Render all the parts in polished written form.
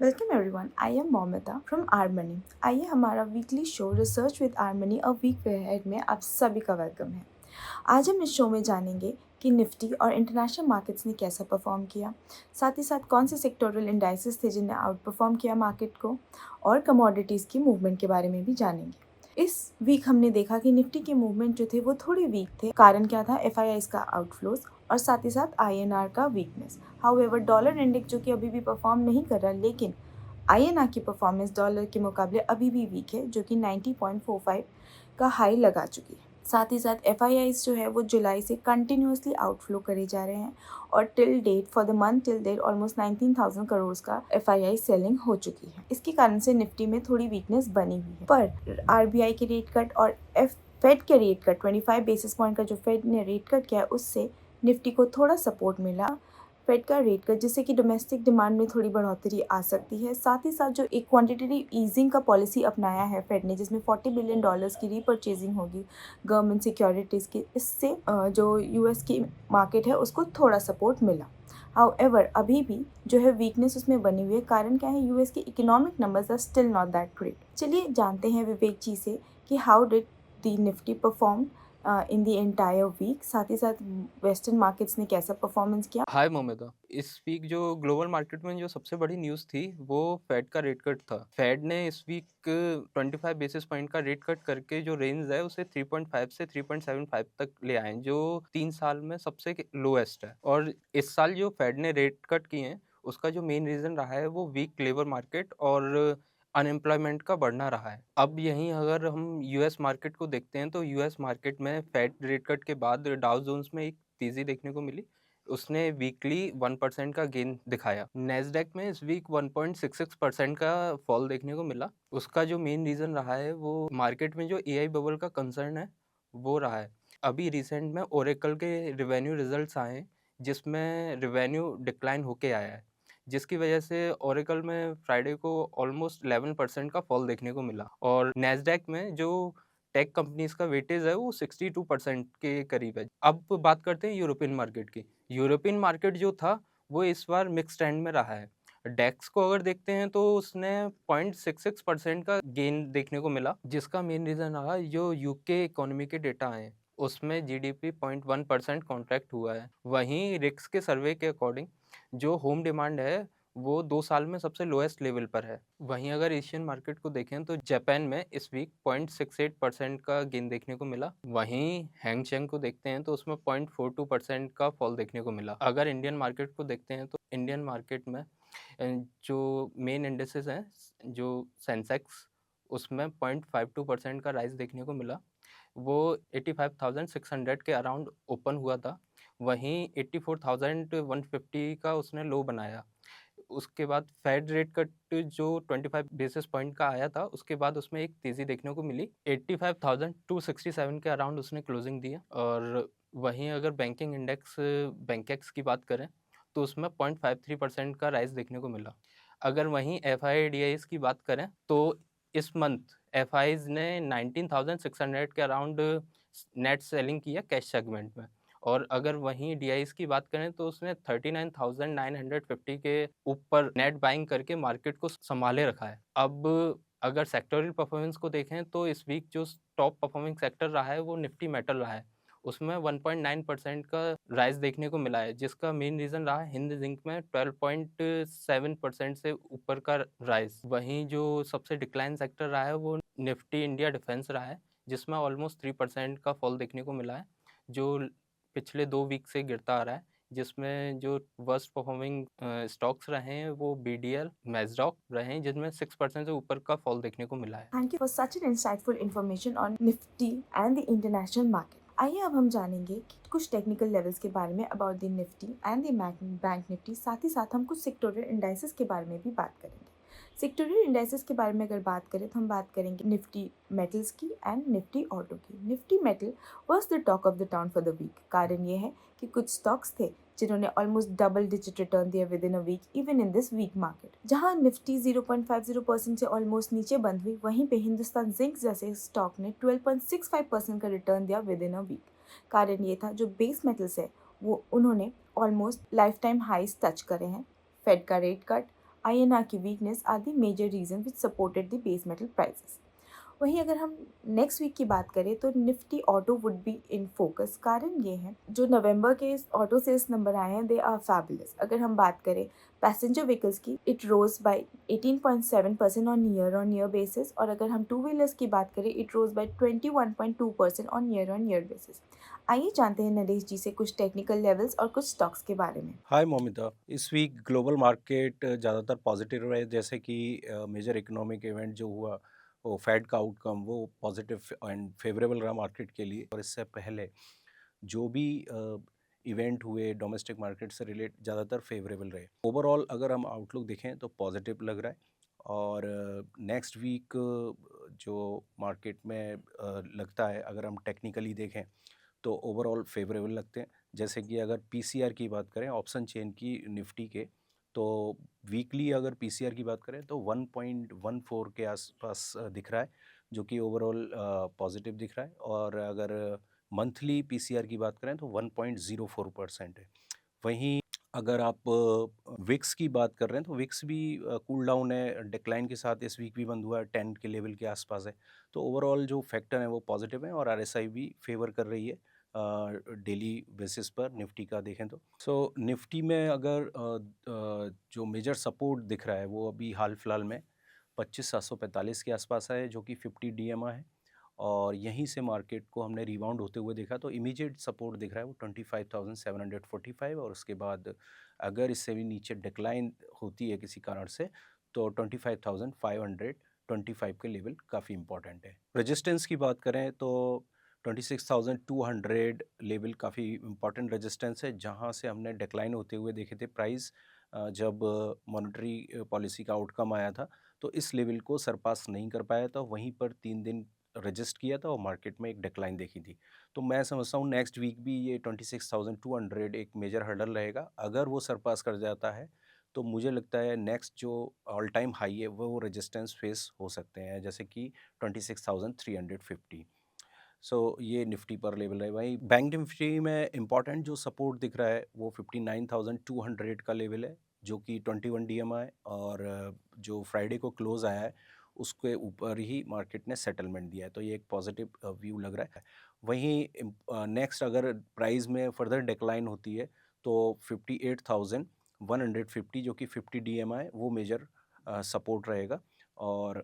Welcome everyone, I am Momita from R Money. आइए हमारा weekly show research with R Money a week ahead में आप सभी का वेलकम है। आज हम इस शो में जानेंगे कि निफ्टी और इंटरनेशनल मार्केट्स ने कैसा परफॉर्म किया, साथ ही साथ कौन से सेक्टोरल इंडाइसेस थे जिन्हें आउट परफॉर्म किया मार्केट को, और कमोडिटीज़ की मूवमेंट के बारे में भी जानेंगे। इस वीक हमने देखा कि निफ्टी के मूवमेंट जो थे वो थोड़े वीक थे। कारण क्या था? एफआईआईज़ का आउटफ्लोज और साथ ही साथ आईएनआर का वीकनेस। हाउएवर डॉलर इंडेक्स जो कि अभी भी परफॉर्म नहीं कर रहा, लेकिन आईएनआर की परफॉर्मेंस डॉलर के मुकाबले अभी भी वीक है, जो कि 90.45 का हाई लगा चुकी है। साथ ही साथ एफआईआईज़ जो है वो जुलाई से कंटिन्यूसली आउटफ्लो करे जा रहे हैं और till date for the month till date almost 19,000 crore का एफआईआई सेलिंग हो चुकी है। इसके कारण से निफ्टी में थोड़ी वीकनेस बनी हुई है, पर आरबीआई के रेट कट और फेड के रेट कट 25 बेसिस पॉइंट का जो फेड ने रेट कट किया है, उससे निफ्टी को थोड़ा सपोर्ट मिला फेड का रेट कट, जिससे कि डोमेस्टिक डिमांड में थोड़ी बढ़ोतरी आ सकती है। साथ ही साथ जो एक क्वांटिटेटिव ईजिंग का पॉलिसी अपनाया है फेड ने, जिसमें $40 बिलियन की रीपर्चेजिंग होगी गवर्नमेंट सिक्योरिटीज़ की, इससे जो यूएस की मार्केट है उसको थोड़ा सपोर्ट मिला। हाउएवर अभी भी जो है वीकनेस उसमें बनी हुई है। कारण क्या है? यूएस के economic numbers are still not that great. चलिए जानते हैं विवेक जी से कि how did the Nifty perform in the entire week, साथ ही साथ वेस्टर्न मार्केट्स ने कैसा परफॉर्मेंस किया। हाय मोमिता। इस वीक जो ग्लोबल मार्केट में जो सबसे बड़ी न्यूज़ थी वो फेड का रेट कट था। फेड ने इस वीक 25 बेसिस पॉइंट का रेट कट करके जो रेंज है उसे 3.5 से 3.75 तक ले आए, जो 3 साल में सबसे लोएस्ट है। और इस साल जो फेड ने रेट कट किए हैं उसका जो मेन रीज़न रहा है वो वीक लेबर मार्केट और अनएम्प्लॉयमेंट का बढ़ना रहा है। अब यहीं अगर हम यूएस मार्केट को देखते हैं तो यूएस मार्केट में फेड रेट कट के बाद डाउ जोन्स में एक तेज़ी देखने को मिली। उसने वीकली 1% का गेन दिखाया। नैस्डैक में इस वीक 1.66% का फॉल देखने को मिला। उसका जो मेन रीज़न रहा है वो मार्केट में जो एआई बबल का कंसर्न है वो रहा है। अभी रिसेंट में ओरेकल के रिवेन्यू रिजल्ट्स आए हैं, जिसमें रिवेन्यू डिक्लाइन होके आया है, जिसकी वजह से ओरेकल में फ्राइडे को ऑलमोस्ट 11% का फॉल देखने को मिला। और नैस्डैक में जो टेक कंपनीज का वेटेज है वो 62% के करीब है। अब बात करते हैं यूरोपियन मार्केट की। यूरोपियन मार्केट जो था वो इस बार मिक्स ट्रेंड में रहा है। डेक्स को अगर देखते हैं तो उसने 0.66% का गेन देखने को मिला, जिसका मेन रीज़न रहा जो यूके इकोनॉमी के डेटा आए हैं, उसमें जीडीपी 0.1% कॉन्ट्रैक्ट हुआ है। वहीं रिक्स के सर्वे के अकॉर्डिंग जो होम डिमांड है वो 2 साल में सबसे लोएस्ट लेवल पर है। वहीं अगर एशियन मार्केट को देखें तो जापान में इस वीक 0.68% का गेन देखने को मिला। वहीं हैंगसेंग को देखते हैं तो उसमें 0.42% का फॉल देखने को मिला। अगर इंडियन मार्केट को देखते हैं तो इंडियन मार्केट में जो मेन इंडेसेस हैं, जो सेंसेक्स, उसमें 0.52% का राइज देखने को मिला। वो 85,600 के अराउंड ओपन हुआ था। वहीं 84,150 का उसने लो बनाया। उसके बाद फेड रेट कट जो 25 बेसिस पॉइंट का आया था, उसके बाद उसमें एक तेज़ी देखने को मिली। 85,267 के अराउंड उसने क्लोजिंग दी है। और वहीं अगर बैंकिंग इंडेक्स बैंकेक्स की बात करें तो उसमें 0.53% का राइज देखने को मिला। अगर वहीं एफआईडीआईज की बात करें तो इस मंथ एफआईज ने 19,600 के अराउंड नेट सेलिंग की है कैश सेगमेंट में। और अगर वहीं डीआईज की बात करें तो उसने 39,950 के ऊपर नेट बाइंग करके मार्केट को संभाले रखा है। अब अगर सेक्टोरल परफॉर्मेंस को देखें तो इस वीक जो टॉप परफॉर्मिंग सेक्टर रहा है वो निफ्टी मेटल रहा है। उसमें 1.9% का राइज देखने को मिला है, जिसका मेन रीज़न रहा है हिंद जिंक में 12.7% से ऊपर का राइज। वहीं जो सबसे डिक्लाइन सेक्टर रहा है वो निफ्टी इंडिया डिफेंस रहा है, जिसमें ऑलमोस्ट 3% का फॉल देखने को मिला है, जो पिछले 2 वीक से गिरता आ रहा है। जिसमें जो वर्स्ट परफॉर्मिंग स्टॉक्स रहे हैं वो बीडीएल, मैजरॉक रहे हैं, जिनमें 6% से ऊपर का फॉल देखने को मिला है। Thank you for such an insightful information on Nifty and the international market. आइए अब हम जानेंगे कि कुछ टेक्निकल लेवल्स के बारे में about the Nifty and the bank Nifty. साथ ही साथ हम कुछ सेक्टोरल इंडाइसेस के बारे में भी बात करेंगे। सेक्टोरल इंडाइसेस के बारे में अगर बात करें तो हम बात करेंगे निफ्टी मेटल्स की एंड निफ्टी ऑटो की। Nifty metal was the talk of the town for the week. कारण ये है कि कुछ स्टॉक्स थे जिन्होंने ऑलमोस्ट डबल डिजिट रिटर्न दिया within a week, even in this week market. जहां निफ्टी 0.50% से ऑलमोस्ट नीचे बंद हुई, वहीं पे हिंदुस्तान जिंक जैसे स्टॉक ने 12.65% का रिटर्न दिया विद इन अ वीक। कारण ये था जो बेस मेटल्स है वो उन्होंने almost lifetime highs touch करे हैं। फेड का रेट कट, INR की weakness are the major reason which supported the base metal prices. वहीं अगर हम नेक्स्ट वीक की बात करें तो Nifty auto would be in focus. कारण ये है जो नवंबर के ऑटो सेल्स नंबर आए हैं दे आर फैबुलस। अगर हम बात करें पैसेंजर व्हीकल्स की, it rose by 18.7% on year basis, और अगर हम टू व्हीलर्स की बात करें it rose by 21.2% on year basis. आइए जानते हैं नरेश जी से कुछ टेक्निकल लेवल्स और कुछ स्टॉक्स के बारे में। हाय मोमिता। इस वीक ग्लोबल मार्केट ज़्यादातर पॉजिटिव रहे, जैसे कि मेजर इकोनॉमिक इवेंट जो हुआ वो फेड का आउटकम वो पॉजिटिव एंड फेवरेबल रहा मार्केट के लिए। और इससे पहले जो भी इवेंट हुए डोमेस्टिक मार्केट से रिलेट ज़्यादातर फेवरेबल रहे। ओवरऑल अगर हम आउटलुक देखें तो पॉजिटिव लग रहा है। और नेक्स्ट वीक जो मार्केट में लगता है, अगर हम टेक्निकली देखें तो ओवरऑल फेवरेबल लगते हैं। जैसे कि अगर पीसीआर की बात करें ऑप्शन चेन की निफ्टी के, तो वीकली अगर पीसीआर की बात करें तो 1.14 के आसपास दिख रहा है, जो कि ओवरऑल पॉजिटिव दिख रहा है। और अगर मंथली पीसीआर की बात करें तो 1.04% है। वहीं अगर आप विक्स की बात कर रहे हैं तो विक्स भी कूल डाउन है, डिक्लाइन के साथ इस वीक भी बंद हुआ है, 10 के लेवल के आसपास है। तो ओवरऑल जो फैक्टर है वो पॉजिटिव है और आरएसआई भी फेवर कर रही है डेली बेसिस पर निफ्टी का देखें तो। सो निफ्टी में अगर जो मेजर सपोर्ट दिख रहा है वो अभी हाल फिलहाल में 25,745 के आसपास है, जो कि 50 डीएमआ है। और यहीं से मार्केट को हमने रिबाउंड होते हुए देखा, तो इमीडिएट सपोर्ट दिख रहा है वो 25,745। और उसके बाद अगर इससे भी नीचे डिक्लाइन होती है किसी कारण से तो 25,525 के लेवल काफ़ी इंपॉर्टेंट है। रेजिस्टेंस की बात करें तो 26,200 लेवल काफ़ी इंपॉर्टेंट रेजिस्टेंस है, जहां से हमने डिक्लाइन होते हुए देखे थे प्राइस जब मॉनेटरी पॉलिसी का आउटकम आया था। तो इस लेवल को सरपास नहीं कर पाया था, वहीं पर 3 दिन रजिस्ट किया था और मार्केट में एक डिक्लाइन देखी थी। तो मैं समझता हूँ नेक्स्ट वीक भी ये 26,200 एक मेजर हर्डल रहेगा। अगर वो सरपास कर जाता है तो मुझे लगता है नेक्स्ट जो ऑल टाइम हाई है वो रेजिस्टेंस फेस हो सकते हैं, जैसे कि 26,350। सो ये निफ्टी पर लेवल है। वहीं बैंक निफ्टी में इंपॉर्टेंट जो सपोर्ट दिख रहा है वो 59,200 का लेवल है, जो कि 21 डीएमआ है। और जो फ्राइडे को क्लोज आया है उसके ऊपर ही मार्केट ने सेटलमेंट दिया है, तो ये एक पॉजिटिव व्यू लग रहा है। वहीं नेक्स्ट अगर प्राइस में फर्दर डिक्लाइन होती है तो 58,150, जो कि 50 डीएमआ है, वो मेजर सपोर्ट रहेगा। और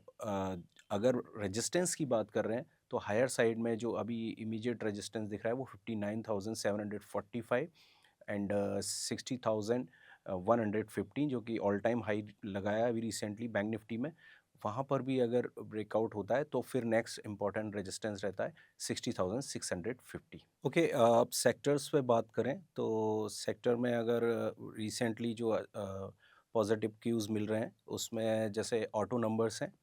अगर रेजिस्टेंस की बात कर रहे हैं तो हायर साइड में जो अभी इमीडिएट रेजिस्टेंस दिख रहा है वो 59,745 एंड 60,115, जो कि ऑल टाइम हाई लगाया अभी रिसेंटली बैंक निफ्टी में। वहाँ पर भी अगर ब्रेकआउट होता है तो फिर नेक्स्ट इंपॉर्टेंट रेजिस्टेंस रहता है 60,650। ओके, अब सेक्टर्स पे बात करें तो सेक्टर में अगर रिसेंटली जो पॉजिटिव क्यूज़ मिल रहे हैं उसमें जैसे ऑटो नंबर्स हैं।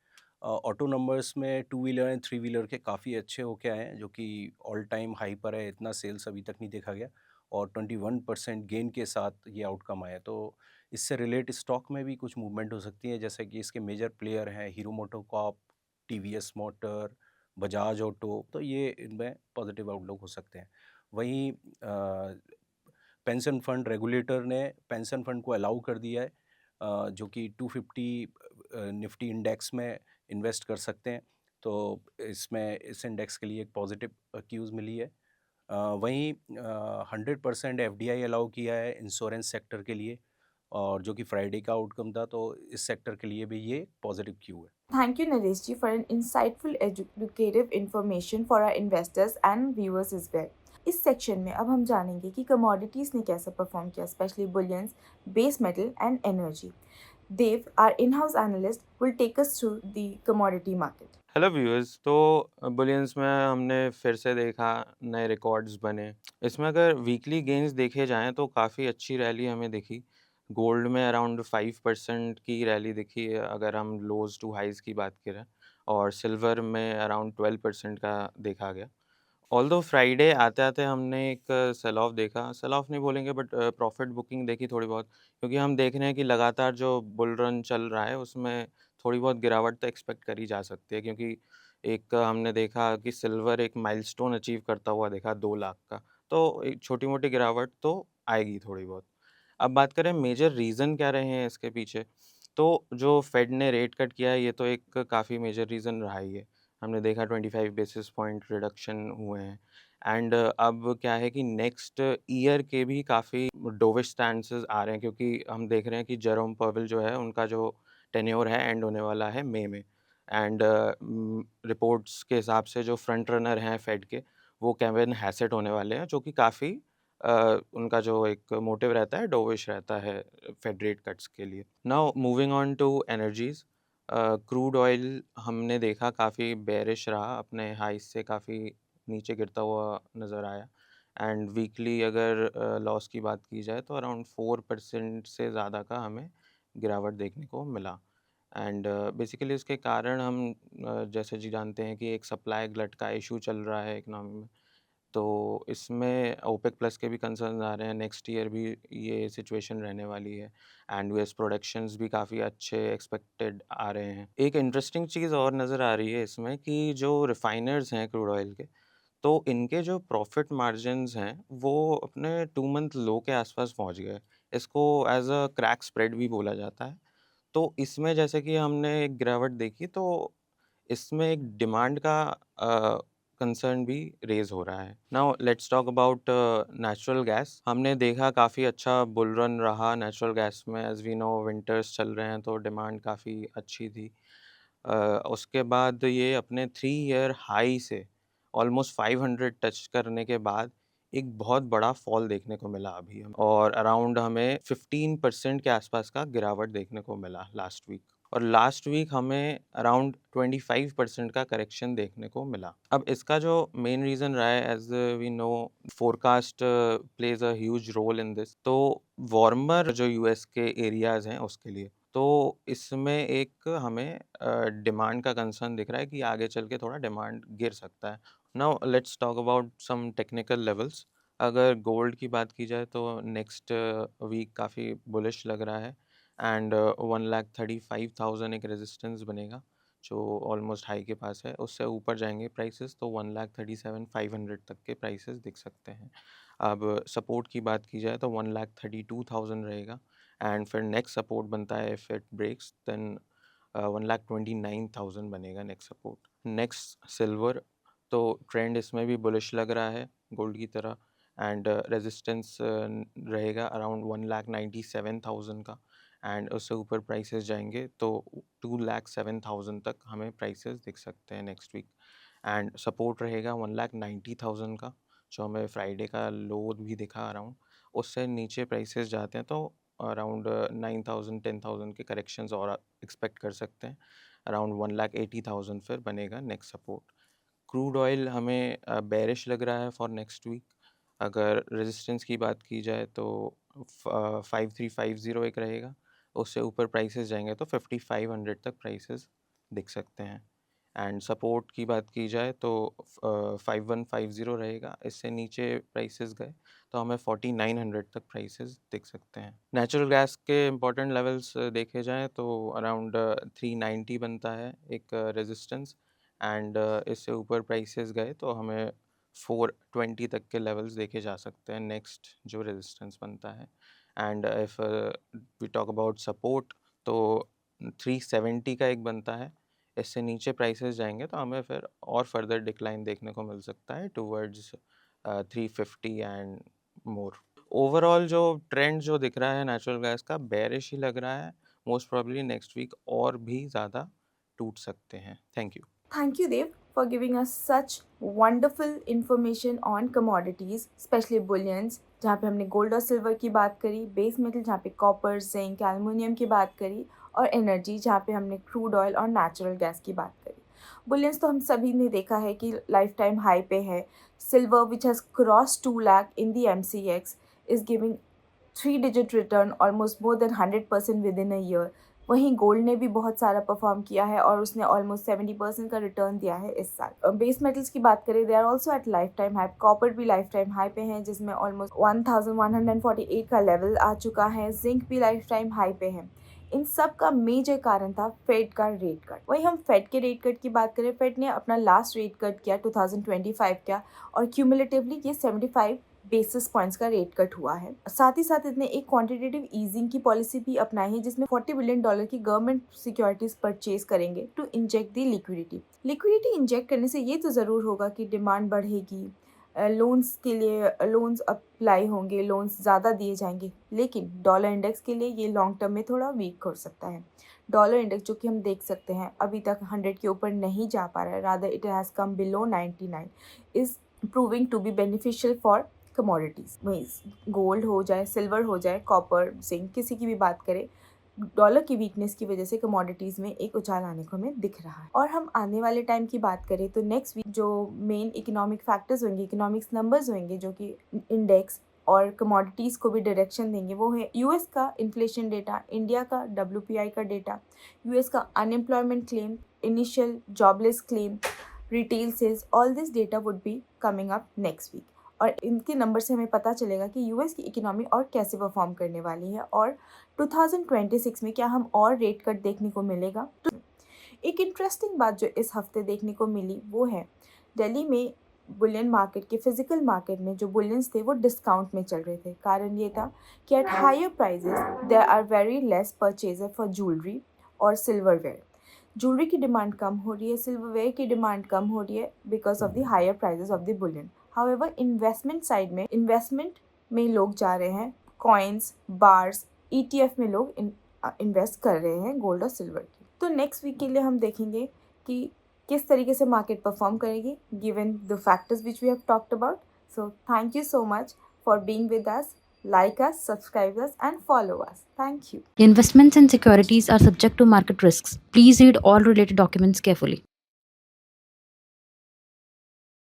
ऑटो नंबर्स में two wheeler and three wheeler के काफ़ी अच्छे होके आए हैं, जो कि ऑल टाइम हाई पर है। इतना सेल्स अभी तक नहीं देखा गया और 21% गेन के साथ ये आउटकम आया। तो इससे रिलेट स्टॉक में भी कुछ मूवमेंट हो सकती है, जैसे कि इसके मेजर प्लेयर हैं hero MotoCorp, TVS motor, Bajaj auto, तो ये इनमें पॉजिटिव आउटलुक हो सकते हैं। वहीं पेंशन फंड रेगुलेटर ने पेंशन फंड को अलाउ कर दिया है जो कि 250 निफ्टी इंडेक्स में इन्वेस्ट कर सकते हैं। तो इसमें इस इंडेक्स के लिए एक पॉजिटिव क्यूज़ मिली है। वहीं 100% एफडीआई अलाउ किया है इंश्योरेंस सेक्टर के लिए, और जो कि फ्राइडे का आउटकम था, तो इस सेक्टर के लिए भी ये पॉजिटिव क्यू है। Thank you, Naresh ji, for an insightful educative information for our investors and viewers as well. इस सेक्शन में अब हम जानेंगे कि कमोडिटीज़ ने कैसे परफॉर्म किया, specially bullions, base metal and energy. Dev, our in-house analyst, will take us through the commodity market. Hello viewers. तो बुलियंस में हमने फिर से देखा नए रिकॉर्ड्स बने। इसमें अगर वीकली गेन्स देखे जाएँ तो काफ़ी अच्छी रैली हमें दिखी। गोल्ड में अराउंड 5% की रैली दिखी है अगर हम लोज़ टू हाइज़ की बात करें, और सिल्वर में अराउंड 12% का देखा गया। ऑल्दो फ्राइडे आते-आते हमने एक सेल ऑफ देखा, सेल ऑफ नहीं बोलेंगे बट प्रॉफ़िट बुकिंग देखी थोड़ी बहुत, क्योंकि हम देख रहे हैं कि लगातार जो बुल रन चल रहा है उसमें थोड़ी बहुत गिरावट तो एक्सपेक्ट करी जा सकती है, क्योंकि एक हमने देखा कि सिल्वर एक माइलस्टोन अचीव करता हुआ देखा 2 लाख का, तो एक छोटी-मोटी गिरावट तो आएगी थोड़ी बहुत। अब बात करें मेजर रीज़न क्या रहे हैं इसके पीछे, तो जो फेड ने रेट कट किया है ये तो एक काफ़ी मेजर रीज़न रहा ही है। हमने देखा 25 बेसिस पॉइंट रिडक्शन हुए हैं एंड अब क्या है कि नेक्स्ट ईयर के भी काफ़ी डोविश स्टैंसेस आ रहे हैं क्योंकि हम देख रहे हैं कि जेरोम पॉवेल जो है उनका जो टेन्योर है एंड होने वाला है मई में एंड रिपोर्ट्स के हिसाब से जो फ्रंट रनर हैं फेड के वो केविन हैसेट होने वाले हैं जो कि काफ़ी उनका जो एक मोटिव रहता है डोविश रहता है फेड रेट कट्स के लिए। Now moving on to energies, crude oil हमने देखा काफ़ी बेरिश रहा, अपने हाई से काफ़ी नीचे गिरता हुआ नज़र आया एंड वीकली अगर लॉस की बात की जाए तो अराउंड 4% से ज़्यादा का हमें गिरावट देखने को मिला एंड बेसिकली इसके कारण हम जैसे जी जानते हैं कि एक सप्लाई ग्लट का इशू चल रहा है इकोनॉमी में, तो इसमें ओपेक प्लस के भी कंसर्न्स आ रहे हैं, नेक्स्ट ईयर भी ये सिचुएशन रहने वाली है एंड यूएस प्रोडक्शंस भी काफ़ी अच्छे एक्सपेक्टेड आ रहे हैं। एक इंटरेस्टिंग चीज़ और नज़र आ रही है इसमें कि जो रिफाइनर्स हैं क्रूड ऑयल के, तो इनके जो प्रॉफिट मार्जिन्स हैं वो अपने 2 मंथ लो के आसपास पहुंच गए। इसको एज अ क्रैक स्प्रेड भी बोला जाता है। तो इसमें जैसे कि हमने एक गिरावट देखी तो इसमें एक डिमांड का कंसर्न भी रेज़ हो रहा है। Now let's talk about natural gas. हमने देखा काफ़ी अच्छा बुल रन रहा नेचुरल गैस में, एज़ वी नो विंटर्स चल रहे हैं तो डिमांड काफ़ी अच्छी थी। अ, उसके बाद ये अपने 3 ईयर हाई से ऑलमोस्ट 500 टच करने के बाद एक बहुत बड़ा फॉल देखने को मिला अभी हम, और अराउंड हमें 15% के आसपास का गिरावट देखने को मिला लास्ट वीक, और लास्ट वीक हमें अराउंड 25% का करेक्शन देखने को मिला। अब इसका जो मेन रीज़न रहा है, as we know forecast plays a huge role in this, तो वार्मर जो यूएस के एरियाज़ हैं उसके लिए, तो इसमें एक हमें डिमांड का कंसर्न दिख रहा है कि आगे चल के थोड़ा डिमांड गिर सकता है। Now let's talk about some technical levels. अगर गोल्ड की बात की जाए तो नेक्स्ट वीक काफ़ी बुलिश लग रहा है एंड 1,35,000 एक रेजिस्टेंस बनेगा जो ऑलमोस्ट हाई के पास है। उससे ऊपर जाएंगे प्राइसेस तो 1,37,500 तक के प्राइसेस दिख सकते हैं। अब सपोर्ट की बात की जाए तो 1,32,000 रहेगा एंड फिर नेक्स्ट सपोर्ट बनता है इफ़ इट ब्रेक्स देन 1,29,000 बनेगा नेक्स्ट सपोर्ट। नेक्स्ट सिल्वर, तो ट्रेंड इसमें भी बुलिश लग रहा है गोल्ड की तरह एंड रेजिस्टेंस रहेगा अराउंड 1,97,000 का एंड उससे ऊपर प्राइसेस जाएंगे तो 2,07,000 तक हमें प्राइसेस दिख सकते हैं नेक्स्ट वीक एंड सपोर्ट रहेगा 1,90,000 का जो हमें फ्राइडे का लो भी दिखा अराउंड। उससे नीचे प्राइसेस जाते हैं तो अराउंड 9,000 10,000 के करेक्शंस और एक्सपेक्ट कर सकते हैं। अराउंड 1,80,000 फिर बनेगा नेक्स्ट सपोर्ट। क्रूड ऑयल हमें बेरिश लग रहा है फॉर नेक्स्ट वीक। अगर रेजिस्टेंस की बात की जाए तो 5350 एक रहेगा, उससे ऊपर प्राइसेस जाएंगे तो 5500 तक प्राइसेस दिख सकते हैं एंड सपोर्ट की बात की जाए तो 5150 रहेगा, इससे नीचे प्राइसेस गए तो हमें 4900 तक प्राइसेस दिख सकते हैं। नेचुरल गैस के इंपॉर्टेंट लेवल्स देखे जाएँ तो अराउंड 390 बनता है एक रेजिस्टेंस एंड इससे ऊपर प्राइसेस गए तो हमें 420 तक के लेवल्स देखे जा सकते हैं नेक्स्ट जो रेजिस्टेंस बनता है and if we talk about support तो 370 का एक बनता है, इससे नीचे प्राइसेस जाएंगे तो हमें फिर और फर्दर डिक्लाइन देखने को मिल सकता है टूवर्ड्स 350 एंड मोर। ओवरऑल जो ट्रेंड जो दिख रहा है नेचुरल गैस का बेरिश ही लग रहा है, मोस्ट प्रोबेबली नेक्स्ट वीक और भी ज़्यादा टूट सकते हैं। Thank you. Thank you, Dev, for giving us such wonderful information on commodities, especially bullions, जहाँ पे हमने गोल्ड और सिल्वर की बात करी, बेस मेटल जहाँ पे कॉपर, जिंक, एल्युमिनियम की बात करी, और एनर्जी जहाँ पे हमने क्रूड ऑयल और नेचुरल गैस की बात करी। बुलियंस तो हम सभी ने देखा है कि लाइफ टाइम हाई पे है। Silver which has cross 2 lakh in the MCX is giving 3-digit return almost more than 100% within a year। वहीं गोल्ड ने भी बहुत सारा परफॉर्म किया है और उसने ऑलमोस्ट 70% का रिटर्न दिया है इस साल। बेस मेटल्स की बात करें, they are also at life time high. Copper भी लाइफ टाइम हाई पे हैं जिसमें ऑलमोस्ट 1148 का लेवल आ चुका है। जिंक भी लाइफ टाइम हाई पे है। इन सब का मेजर कारण था फेड का रेट कट। वहीं हम फेड के रेट कट की बात करें, फेड ने अपना लास्ट रेट कट किया 2025 का और क्यूमुलेटिवली ये 75 बेसिस पॉइंट्स का रेट कट हुआ है। साथ ही साथ इसने एक क्वांटिटेटिव ईजिंग की पॉलिसी भी अपनाई है जिसमें $40 बिलियन की गवर्नमेंट सिक्योरिटीज परचेज करेंगे to inject the liquidity inject करने से ये तो ज़रूर होगा कि डिमांड बढ़ेगी, लोन्स के लिए लोन्स अप्लाई होंगे, लोन्स ज़्यादा दिए जाएंगे, लेकिन डॉलर इंडेक्स के लिए ये लॉन्ग टर्म में थोड़ा वीक हो सकता है। डॉलर इंडेक्स जो कि हम देख सकते हैं अभी तक 100 के ऊपर नहीं जा पा रहा है, rather it has come below 99, is proving to be beneficial for commodities. वहीं गोल्ड हो जाए, सिल्वर हो जाए, कॉपर, जिंक, किसी की भी बात करें, डॉलर की वीकनेस की वजह से कमोडिटीज़ में एक उछाल आने को हमें दिख रहा है। और हम आने वाले टाइम की बात करें तो नेक्स्ट वीक जो मेन इकोनॉमिक फैक्टर्स होंगे, इकोनॉमिक्स नंबर्स होंगे जो कि इंडेक्स और कमोडिटीज़ को भी डायरेक्शन देंगे, वो है यूएस का इन्फ्लेशन डेटा, इंडिया का WPI का डेटा, यूएस का unemployment claim, initial jobless claim, retail sales. All this data would be coming up next week और इनके नंबर से हमें पता चलेगा कि यूएस की इकोनॉमी और कैसे परफॉर्म करने वाली है और 2026 में क्या हम और रेट कट देखने को मिलेगा। तो एक इंटरेस्टिंग बात जो इस हफ्ते देखने को मिली वो है दिल्ली में बुलियन मार्केट के फिजिकल मार्केट में जो बुलियंस थे वो डिस्काउंट में चल रहे थे। कारण ये था कि at higher prices there are very less purchaser for jewellery और सिल्वरवेयर। ज्वेलरी की डिमांड कम हो रही है, सिल्वरवेयर की डिमांड कम हो रही है because of the higher prices of the bullion. However investment side में लोग जा रहे हैं, कॉइन्स, बार्स, ETF में लोग इन्वेस्ट कर रहे हैं गोल्ड और सिल्वर की। तो नेक्स्ट वीक के लिए हम देखेंगे कि किस तरीके से मार्केट परफॉर्म करेगी given the factors which we have talked about. So thank you so much for being with us. Like us, subscribe us, and follow us. Thank you. Investments in securities are subject to market risks. Please read all related documents carefully.